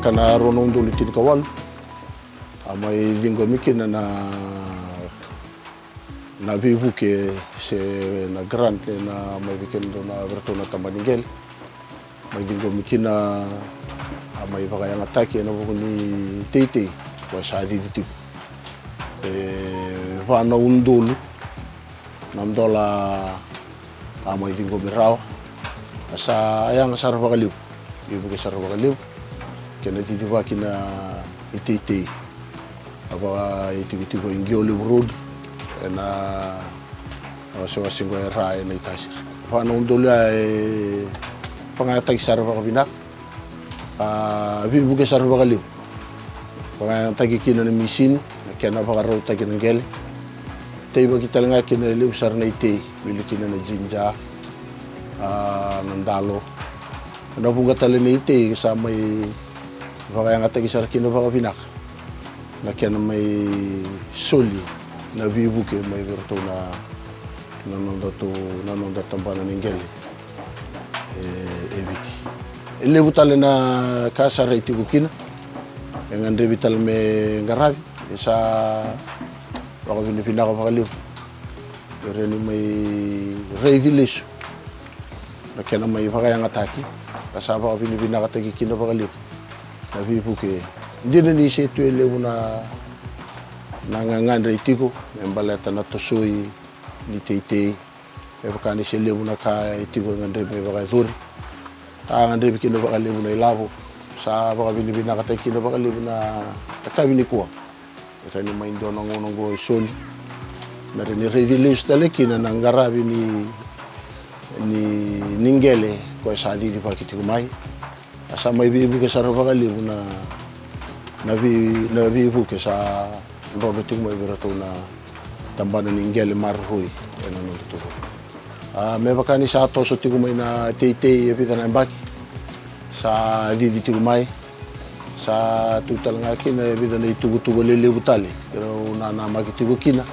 kana rono ndolo tin kawal amai dingo mikina na vivuke se na grande na mai weekend na vertona tamaningel mai dingo mikina amai vakayang atake na vukuni tete kwa sadi tipu vana undolo namdola amai dingo mirawa asa ayang sar vakaliu vivuke sar vakaliu kena titipa kina itete apa itu ingioli road na masing-masing ko raya na itasir. Paano undolo ay pangatag sa raba kabinak, vibuke sa raba kaliw. Pangatag ikino na misin, kaya na pakaraw tagi ng gel. Tayo ba kita lang kinaliw sa na ite, bilikin na jinja, nandalo. Napunga tala na ite, kasama may pangatag sa kino pa kabinak. Na kaya na may soli. Na vivuke mai verto na nanonda tambana ningeli eviti ele butale na kasara itigukina dengan revital me ngarabi sa baka pinipina ko pakaliw pero ni may revilis na kaya may pakayang ataki kasama ka pinipina ka tagikina pakaliw na vivuke hindi na ni siya ito ele mo na nangangandra itiko membaleta na tosoi ni tete e bakani se lebu na ka itiko ngandre me baka dur ngandre bikino baka lebu na ilabo sa baka binibina ka tekino baka lebu na takabini ko sa ni maindo ng unong go sol na rin redilis tale kina nang garabi ni ningele ko sa di pakitiko mai asa may bibu ka sa baka lebu na bibu ka sa Roberting mo iberato na tambanan ng gele marhui ano nung tuturo. May bakani sa ato so tigo may na tete epita na baki sa didi tigo may sa tutal nga kina epita na itugo lele butali pero na makitigo kina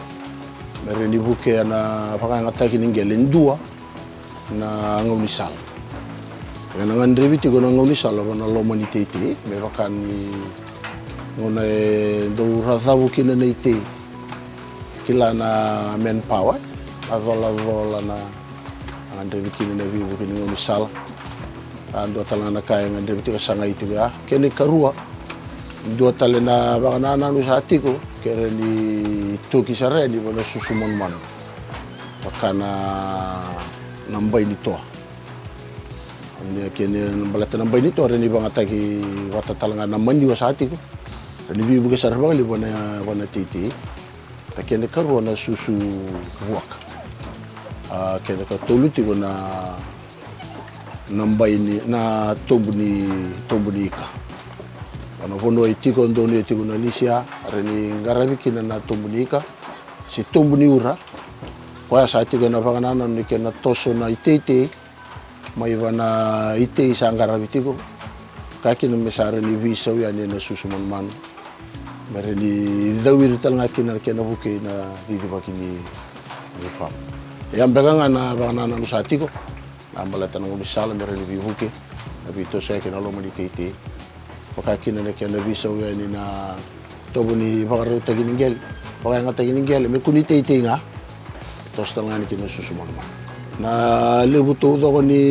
meron ibuke na pakangata kining gele ndua na ngumisal. Kaya nangandrebi tigo na ngumisal na lomani tete may bakani ngona do rathabu kina na ite kila na manpower azola na ande kina na vivu kini ngomisala ando talana kaya ngande bitika sanga itu ya kene karua do talena bakana nanu satiko kere ni toki sare ni bona susumon man bakana nambay nito ande kene balata nambay nito reni bangataki watatalanga naman di wasatiko ni bibu ke sarva li bona titi ta kene karwa na susu buak kene ka toluti bona nambai ni na tombuni ka ana bono itiko ndoni itiko na lisia reni ngarabi kina na tombuni ka si tombuni ura kwa sa itiko na vagana ni kena toso na itete mai vana ite sa ngarabi tiko kakina mesara ni visa yani na susu man Mari ni dawir tal ngakin na buke na dito bakini ni fam. Yang begang na bana na usati ko. Ambalata ng umisala mari ni buke. Nabito sa kina lo manitete. Pakakin na kina visa ni na tobo ni bakaro taginingel. Bakay nga taginingel me kunitete nga. Tos tal nga ni kina susumon ma. Na lebuto do ko ni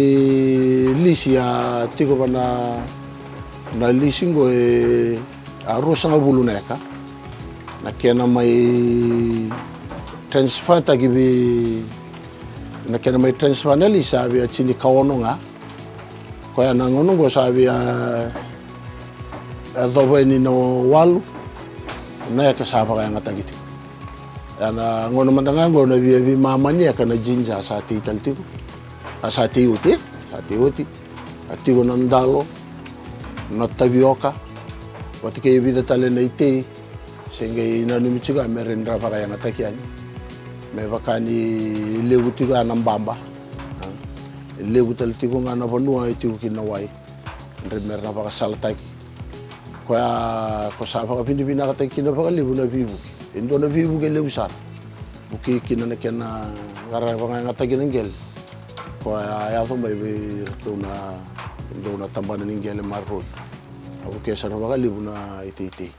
Lisia tiko ba na lisingo arus nga bulu neka na kena may transfer tagibi na kena may transfer nali sabi at sini kawono nga kaya nangono go sabi adobo ni no walu na kasama kaya nga tagiti ana ngono mandangango na vi mama niya kana jinja sa tital tiko sa tiuti atigo nandalo na tabioka wati kaya vida tale na ite sehingga inanumichiga meron rafa kaya ngatakian may bakani lewu tigo anambamba lewu tal tigo nga na vanua itigo kinawai meron rafa kasalataki kaya kusapa ka pinipina kataki kinapa lewu na vivu indo na vivu ke lewu sar buki kinana kena ngarafa kaya ngataki ng kaya ayato may ito na tambanan ng gel marroy abuke sa bakalibu na iti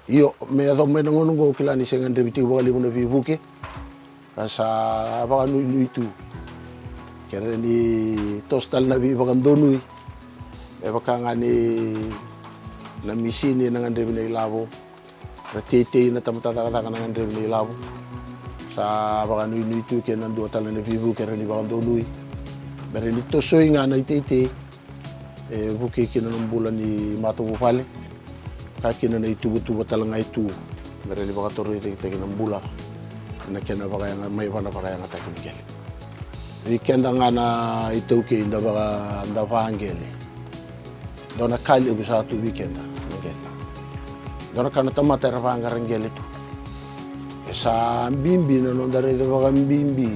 iyo me ato me nangonong go kilani sengan rebiti bakalibu na vivuke kasa baka nui tu kere ni tostal na vi baka donui e baka ngani na misini nangan rebi na ilabo ratete na tamatata nangan rebi na ilabo sa baka nui tu ke nandu atala na vivuke kere ni baka donui mere ni tosoi nga na ite buke kina ng bulan ni Mato Bupale kakina na itubutuba talang itu mere ni baka toro ite ng bula na kena baka yang may bana baka yang atakin kel weekend nga na ito ke inda baka anda pangele dona kali usa tu weekend ngel dona kana tamata ra panga ngel itu sa bimbi na no dare baka bimbi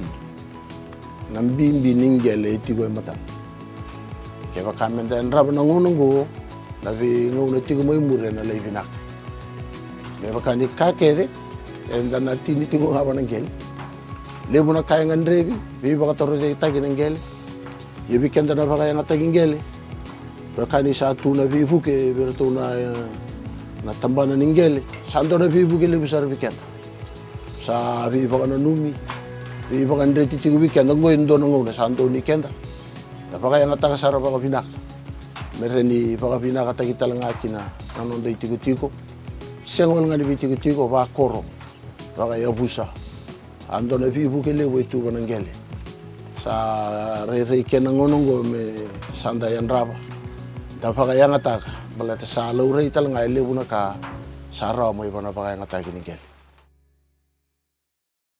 nambimbi ningele iti go mata ke baka menda rab na ngunungo lavi nguna tigo moy mure na lay binak me baka ni kakede en dan tini tigo haba ng gel lebu na kaya ng rebi bi baka toro jay tagi ng gel yebi kenda na baka yang tagi gel baka ni sa tu na vivu ke berto na tambana ng gel sando na vivu ke lebu sar weekend sa vi baka na numi vi baka ndreti tigo weekend ng ngoy ndo ng sando ni kenda baka yang ataka sara baka binak mereni baka binak atagi talang akina nanon day tigo sengol nga ni tigo ba koro baka yabusa ando na vivu ke lebu itu kanang gele sa re kenang ngonongo me sanda yan raba da baka yang ataka balata sa laure ital nga lebu na ka sara mo ibana baka yang ataki ni gele